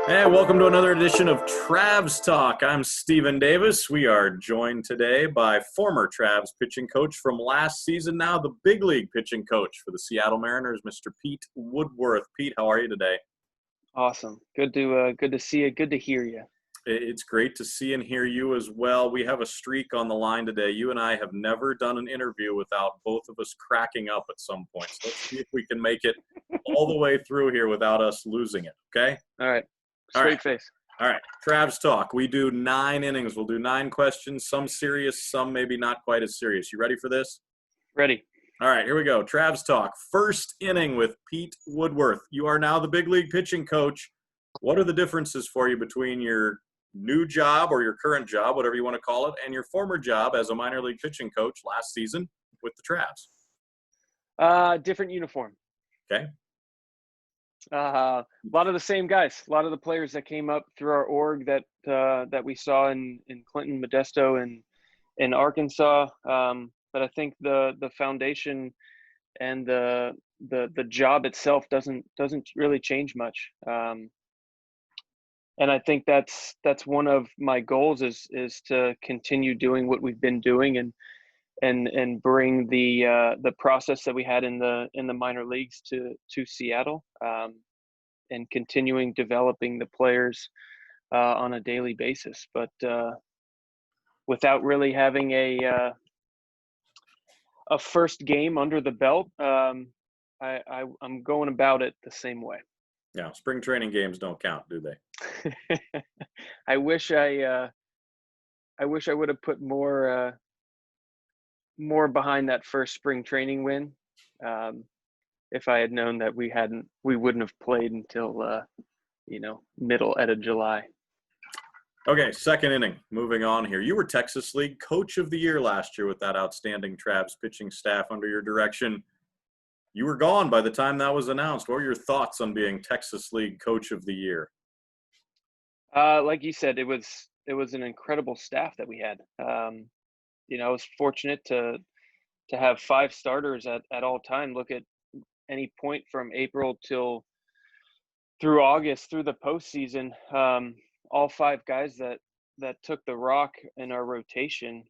Hey, welcome to another edition of Travs Talk. I'm Stephen Davis. We are joined today by former Travs pitching coach from last season, now the big league pitching coach for the Seattle Mariners, Mr. Pete Woodworth. Pete, how are you today? Awesome. Good to see you. Good to hear you. It's great to see and hear you as well. We have a streak on the line today. You and I have never done an interview without both of us cracking up at some point. So let's see if we can make it all the way through here without us losing it, okay? All right. All Straight right. face. All right, Travs Talk. We do 9 innings. We'll do 9 questions, some serious, some maybe not quite as serious. You ready for this? Ready. All right, here we go. Travs Talk. First inning with Pete Woodworth. You are now the big league pitching coach. What are the differences for you between your new job or your current job, whatever you want to call it, and your former job as a minor league pitching coach last season with the Travs? Different uniform. Okay. A lot of the same guys. A lot of the players that came up through our org that we saw in Clinton, Modesto, and in Arkansas. But I think the foundation and the job itself doesn't really change much. And I think that's one of my goals is to continue doing what we've been doing and bring the process that we had in the minor leagues to Seattle, and continuing developing the players on a daily basis, but without really having a first game under the belt. I'm going about it the same way. Yeah, spring training games don't count, do they? I wish I would have put more behind that first spring training win. If I had known that we wouldn't have played until middle of July. Okay, second inning. Moving on here. You were Texas League Coach of the Year last year with that outstanding Travs pitching staff under your direction. You were gone by the time that was announced. What were your thoughts on being Texas League Coach of the Year? Like you said, it was an incredible staff that we had. I was fortunate to have 5 starters at all time. Look at any point from April through August through the postseason. All 5 guys that took the rock in our rotation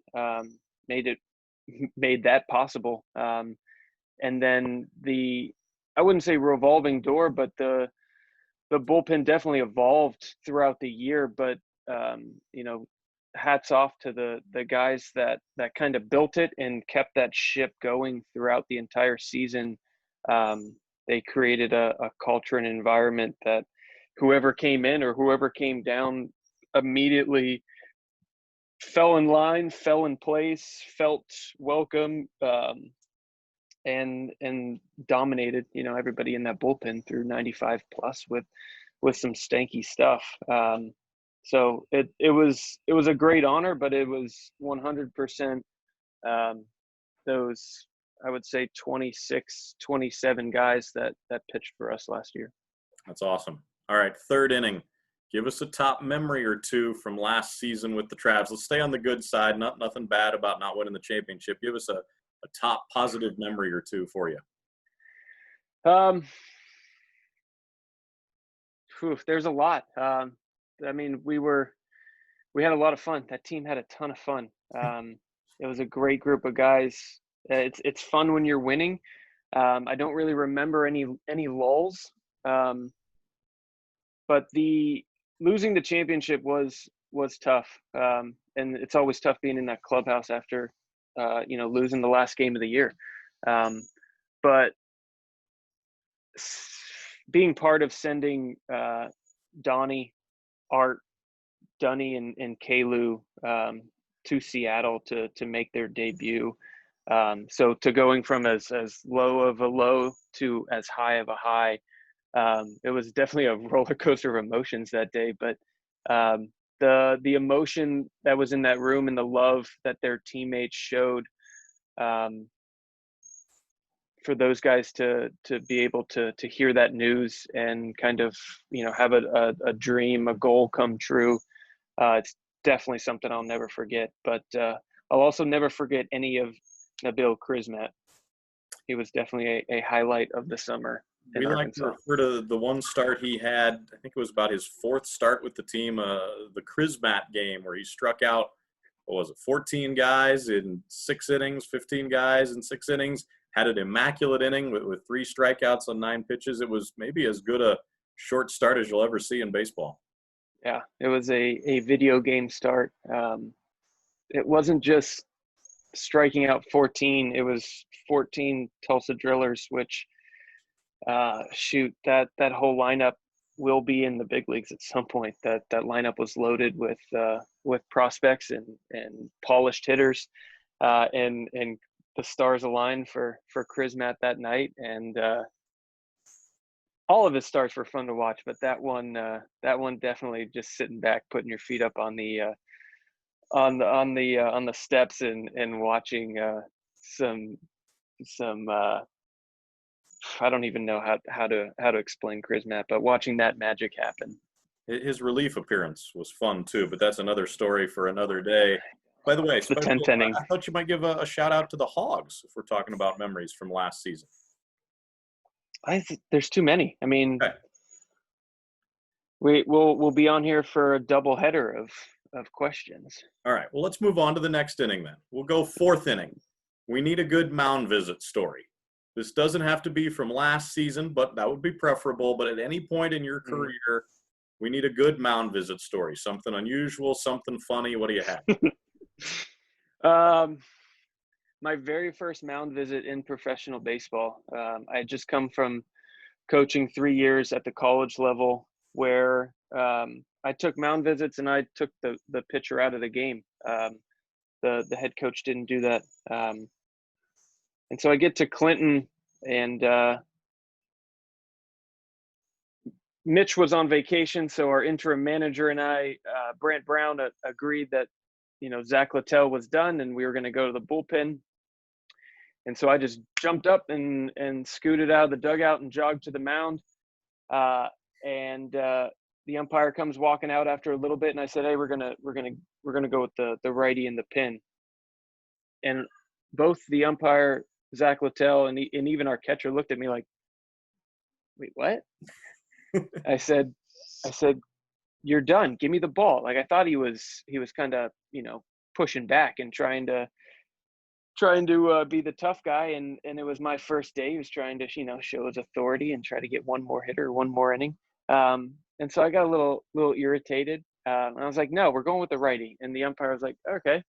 made that possible. And then I wouldn't say revolving door, but the bullpen definitely evolved throughout the year. But hats off to the guys that kind of built it and kept that ship going throughout the entire season. They created a culture and environment that whoever came in or whoever came down immediately fell in line, fell in place, felt welcome, and dominated, everybody in that bullpen through 95 plus with some stanky stuff. So it was a great honor, but it was 100% those, I would say 26, 27 guys that pitched for us last year. That's awesome. All right, third inning. Give us a top memory or two from last season with the Travs. Let's stay on the good side. Nothing bad about not winning the championship. Give us a top positive memory or two for you. There's a lot. We had a lot of fun. That team had a ton of fun. It was a great group of guys. It's fun when you're winning. I don't really remember any lulls. But losing the championship was tough. And it's always tough being in that clubhouse after, losing the last game of the year. But being part of sending Donnie, Art, Dunny, and Kalu to Seattle to make their debut. So to going from as low of a low to as high of a high, it was definitely a roller coaster of emotions that day. But the emotion that was in that room and the love that their teammates showed, for those guys to be able to hear that news and kind of, have a dream, a goal come true. It's definitely something I'll never forget, but I'll also never forget any of Nabil Krismat. He was definitely a highlight of the summer. in We like to Arkansas. refer to the one start he had, I think it was about his fourth start with the team, the Chrismat game where he struck out, what was it, 14 guys in 6 innings, 15 guys in 6 innings, had an immaculate inning with 3 strikeouts on 9 pitches. It was maybe as good a short start as you'll ever see in baseball. Yeah, it was a video game start. It wasn't just striking out 14. It was 14 Tulsa Drillers, which that whole lineup will be in the big leagues at some point. That lineup was loaded with prospects and polished hitters, and the stars aligned for Chrismat that night. And all of his starts were fun to watch, but that one definitely just sitting back, putting your feet up on the steps and watching some I don't even know how to explain Chrismat, but watching that magic happen. His relief appearance was fun too, but that's another story for another day. By the way, It's the 10th inning. I thought you might give a shout out to the Hogs if we're talking about memories from last season. There's too many. I mean, Okay. we'll be on here for a double header of questions. All right. Well, let's move on to the next inning then. We'll go 4th inning. We need a good mound visit story. This doesn't have to be from last season, but that would be preferable. But at any point in your career, we need a good mound visit story. Something unusual, something funny. What do you have? My very first mound visit in professional baseball. I had just come from coaching 3 years at the college level where I took mound visits and I took the pitcher out of the game. The head coach didn't do that. And so I get to Clinton, and Mitch was on vacation, so our interim manager and I, Brant Brown, agreed that Zach Littell was done, and we were going to go to the bullpen. And so I just jumped up and scooted out of the dugout and jogged to the mound. And the umpire comes walking out after a little bit, and I said, "Hey, we're gonna go with the righty in the pin." And both the umpire, Zach Littell, and even our catcher looked at me like, "Wait, what?" I said, "You're done. Give me the ball." Like I thought he was kind of pushing back and trying to be the tough guy, and it was my first day. He was trying to show his authority and try to get one more hitter, one more inning. And so I got a little irritated, and I was like, "No, we're going with the righty." And the umpire was like, "Okay,"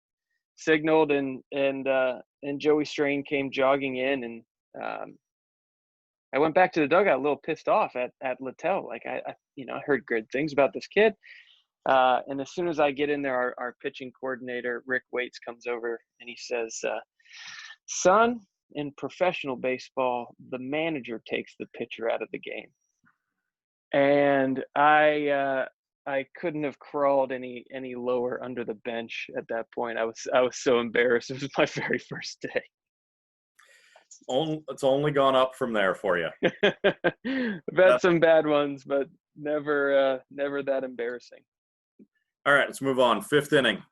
signaled, and Joey Strain came jogging in, and I went back to the dugout a little pissed off at Littell. Like I heard good things about this kid. And as soon as I get in there, our pitching coordinator, Rick Waits, comes over and he says, "Son, in professional baseball, the manager takes the pitcher out of the game." And I couldn't have crawled any lower under the bench at that point. I was so embarrassed. It was my very first day. It's only gone up from there for you. I've had some bad ones, but never that embarrassing. All right, let's move on. 5th inning.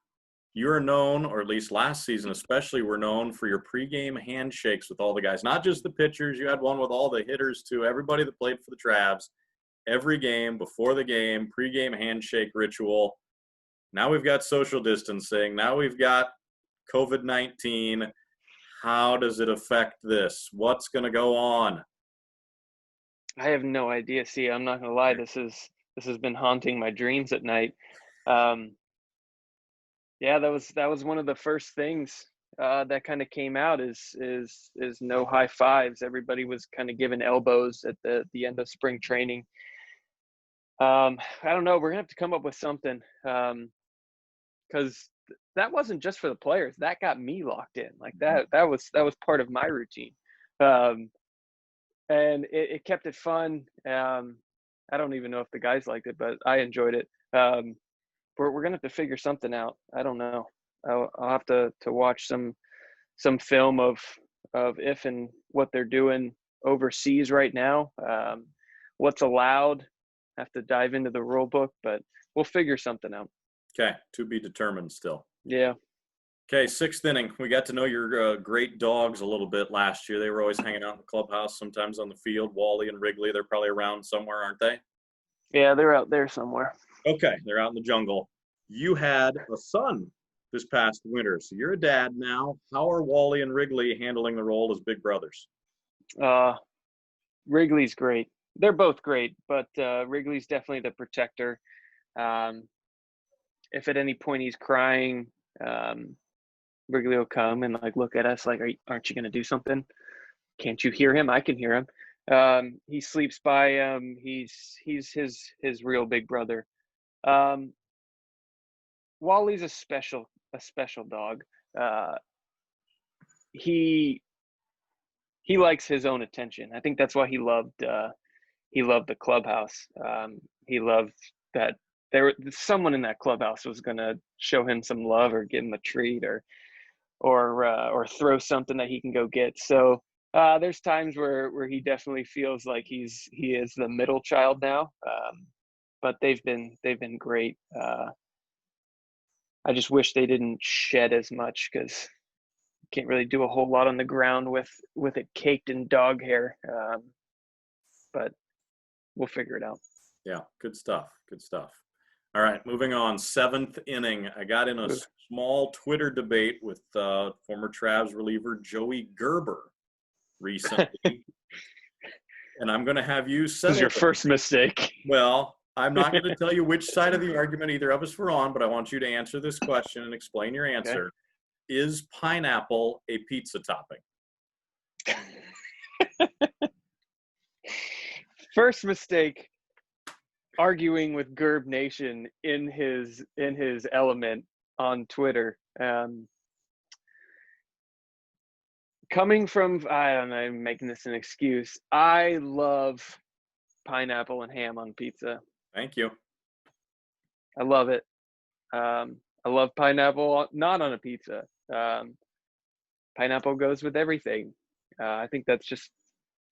You're known, or at least last season especially, were known for your pregame handshakes with all the guys, not just the pitchers. You had one with all the hitters too, everybody that played for the Travs. Every game, before the game, pregame handshake ritual. Now we've got social distancing. Now we've got COVID-19. How does it affect this? What's going to go on? I have no idea. See, I'm not going to lie. This has been haunting my dreams at night. Yeah, that was one of the first things that kind of came out is no high fives. Everybody was kind of giving elbows at the end of spring training. I don't know. We're gonna have to come up with something because that wasn't just for the players. That got me locked in. Like that was part of my routine, and it kept it fun. I don't even know if the guys liked it, but I enjoyed it. We're gonna have to figure something out. I don't know. I'll have to watch some film of if and what they're doing overseas right now. What's allowed. Have to dive into the rule book, but we'll figure something out. Okay, to be determined still. Yeah. Okay, sixth inning. We got to know your great dogs a little bit last year. They were always hanging out in the clubhouse, sometimes on the field. Wally and Wrigley, they're probably around somewhere, aren't they? Yeah, they're out there somewhere. Okay, they're out in the jungle. You had a son this past winter, so you're a dad now. How are Wally and Wrigley handling the role as big brothers? Wrigley's great. They're both great, but Wrigley's definitely the protector. If at any point he's crying, Wrigley will come and like look at us like, aren't you going to do something? Can't you hear him? I can hear him. He sleeps by him. He's his real big brother. Wally's a special dog. He likes his own attention. I think that's why he loved the clubhouse. He loved that someone in that clubhouse was going to show him some love or give him a treat or throw something that he can go get. So there's times where he definitely feels like he is the middle child now. But they've been great. I just wish they didn't shed as much because you can't really do a whole lot on the ground with it caked in dog hair. But we'll figure it out. Yeah, good stuff. Good stuff. All right, moving on. Seventh inning. I got in a small Twitter debate with former Travs reliever Joey Gerber recently. And I'm going to have you settle. This is your first mistake. Well, I'm not going to tell you which side of the argument either of us were on, but I want you to answer this question and explain your answer. Okay. Is pineapple a pizza topping? First mistake. Arguing with Gerb Nation in his element on Twitter. Coming from, I don't know, I'm making this an excuse. I love pineapple and ham on pizza. Thank you. I love it. I love pineapple not on a pizza. Pineapple goes with everything. I think that's just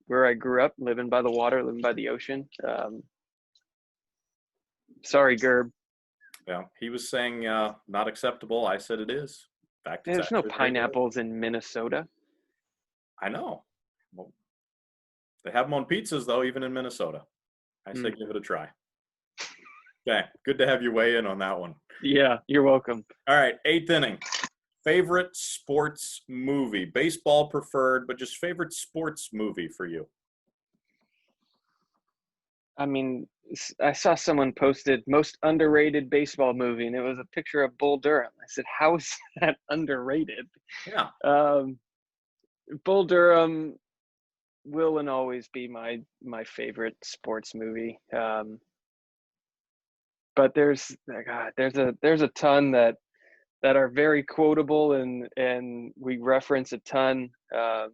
where I grew up, living by the water, living by the ocean. Sorry, Gerb. Yeah, he was saying not acceptable. I said it is. In fact, there's no pineapples in Minnesota. I know. Well, they have them on pizzas, though, even in Minnesota. I say give it a try. Okay, good to have you weigh in on that one. Yeah, you're welcome. All right, eighth inning. Favorite sports movie? Baseball preferred, but just favorite sports movie for you? I mean, I saw someone posted most underrated baseball movie, and it was a picture of Bull Durham. I said, how is that underrated? Yeah. Bull Durham will and always be my favorite sports movie. But there's a ton that are very quotable and we reference a ton. I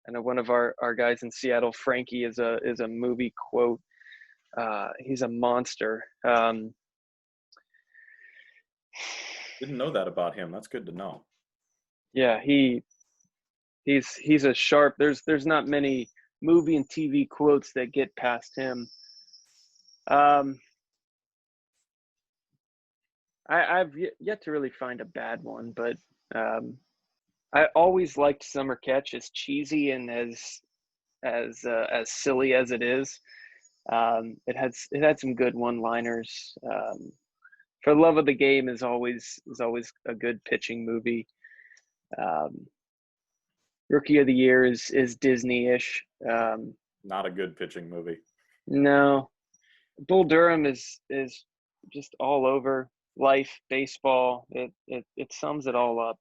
know one of our guys in Seattle, Frankie, is a movie quote. He's a monster. Didn't know that about him. That's good to know. Yeah, he's a sharp. There's not many movie and TV quotes that get past him. I've yet to really find a bad one, but I always liked Summer Catch, as cheesy and as silly as it is. It had some good one-liners. For the Love of the Game is always a good pitching movie. Rookie of the Year is Disney-ish. Not a good pitching movie. No, Bull Durham is just all over life, baseball. It sums it all up.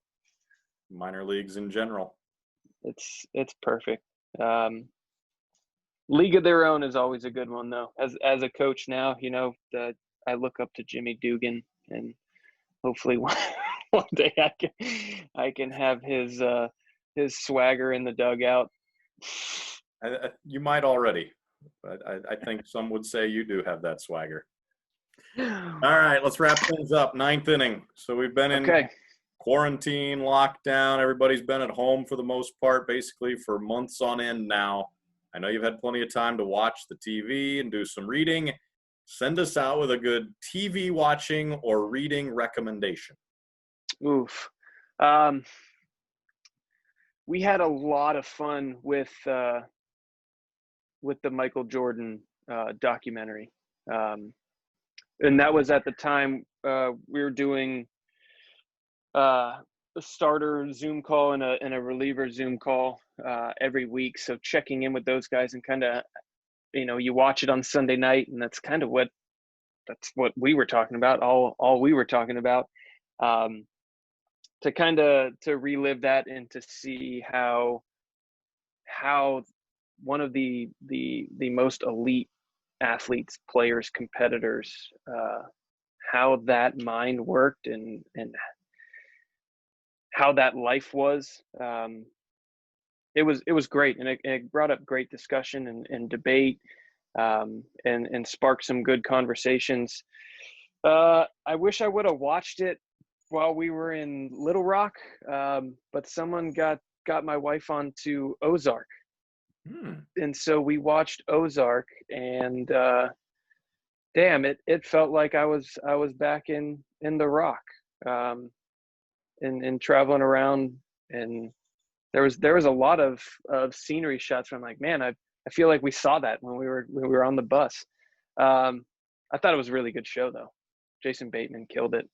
Minor leagues in general. It's perfect. League of Their Own is always a good one, though. As a coach now, I look up to Jimmy Dugan, and hopefully one day I can have his swagger in the dugout. You might already, but I think some would say you do have that swagger. All right, let's wrap things up. Ninth inning. So we've been in quarantine, lockdown. Everybody's been at home for the most part, basically for months on end now. I know you've had plenty of time to watch the TV and do some reading. Send us out with a good TV watching or reading recommendation. Oof. We had a lot of fun with the Michael Jordan documentary, and that was at the time we were doing a starter Zoom call and a reliever Zoom call every week. So checking in with those guys and kind of, you watch it on Sunday night, and that's kind of what we were talking about. All we were talking about. To relive that and to see how one of the most elite athletes, players, competitors, how that mind worked and how that life was. It was great, and it brought up great discussion and debate, and sparked some good conversations. I wish I would have watched it while we were in Little Rock, but someone got my wife onto Ozark. And so we watched Ozark, and damn, it felt like I was back in the Rock, and traveling around, and there was a lot of scenery shots where I'm like, man, I feel like we saw that when we were on the bus. I thought it was a really good show though. Jason Bateman killed it.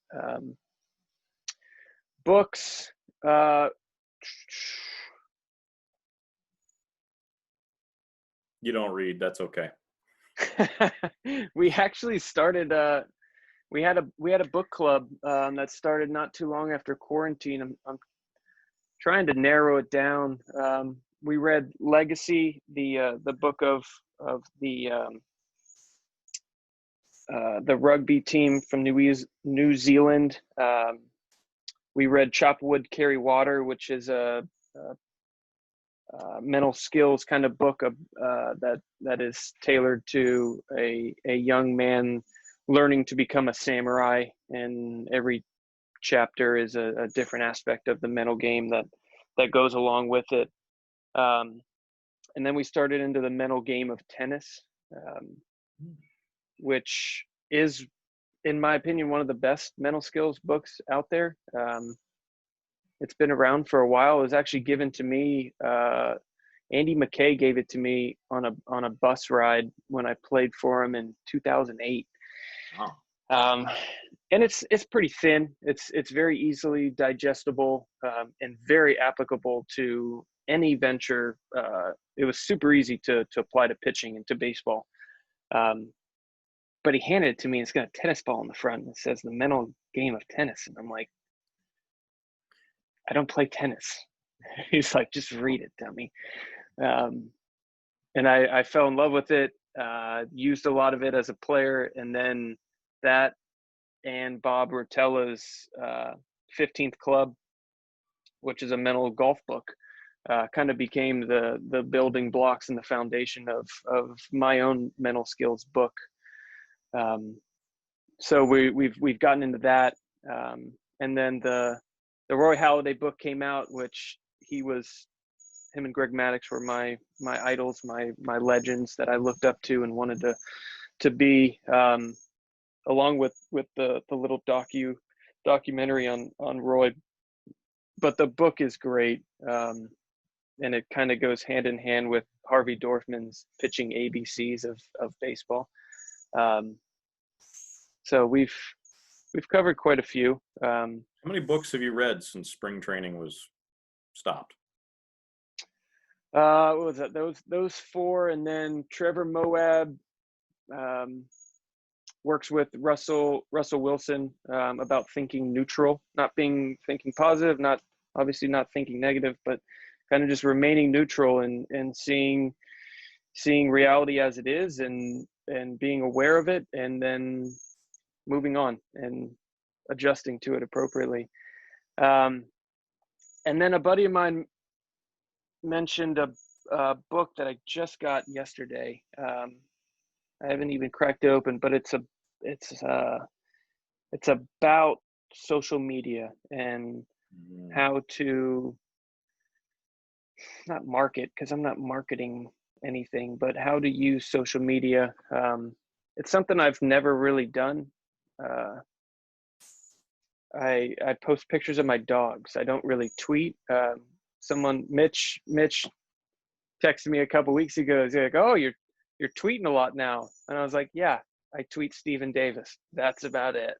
Books, You don't read. That's okay. we actually started we had a book club that started not too long after quarantine. I'm trying to narrow it down. We read Legacy, the book of the rugby team from New Zealand. We read Chop Wood, Carry Water, which is a mental skills kind of book of that is tailored to a young man learning to become a samurai, and every chapter is a different aspect of the mental game that goes along with it. And then we started into the mental game of tennis, which is, in my opinion, one of the best mental skills books out there. It's been around for a while. It was actually given to me. Andy McKay gave it to me on a bus ride when I played for him in 2008. Wow. And it's pretty thin. It's very easily digestible, and very applicable to any venture. It was super easy to apply to pitching and to baseball. But he handed it to me, and it's got a tennis ball in the front, and it says the mental game of tennis. And I'm like, I don't play tennis. He's like, just read it, dummy. And I fell in love with it, used a lot of it as a player. And then that and Bob Rotella's 15th Club, which is a mental golf book, kind of became the building blocks and the foundation of my own mental skills book. So we've gotten into that. And then the Roy Halladay book came out, which him and Greg Maddux were my idols, my legends that I looked up to and wanted to be, along with the little documentary on Roy. But the book is great, and it kind of goes hand in hand with Harvey Dorfman's pitching ABCs of baseball. So we've covered quite a few. How many books have you read since spring training was stopped? What was that? Those four, and then Trevor Moab works with Russell Wilson about thinking neutral, not thinking positive, obviously not thinking negative, but kind of just remaining neutral and seeing reality as it is, and being aware of it, and then moving on and adjusting to it appropriately. And then a buddy of mine mentioned a book that I just got yesterday. I haven't even cracked it open, but it's about social media and how to not market, because I'm not marketing anything, but how to use social media. It's something I've never really done. I post pictures of my dogs. I don't really tweet. Mitch texted me a couple weeks ago. He's like, "Oh, you're tweeting a lot now," and I was like, "Yeah, I tweet Stephen Davis. That's about it."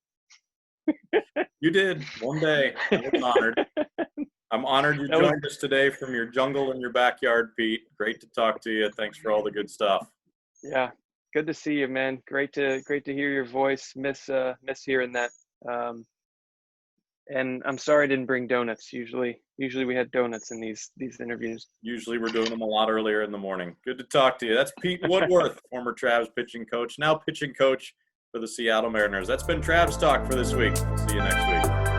You did one day. I was honored. I'm honored you joined us today from your jungle in your backyard, Pete. Great to talk to you. Thanks for all the good stuff. Yeah, good to see you, man. Great to hear your voice. Miss hearing that. And I'm sorry I didn't bring donuts. Usually we had donuts in these interviews. Usually we're doing them a lot earlier in the morning. Good to talk to you. That's Pete Woodworth, former Travs pitching coach, now pitching coach for the Seattle Mariners. That's been Travs Talk for this week. See you next week.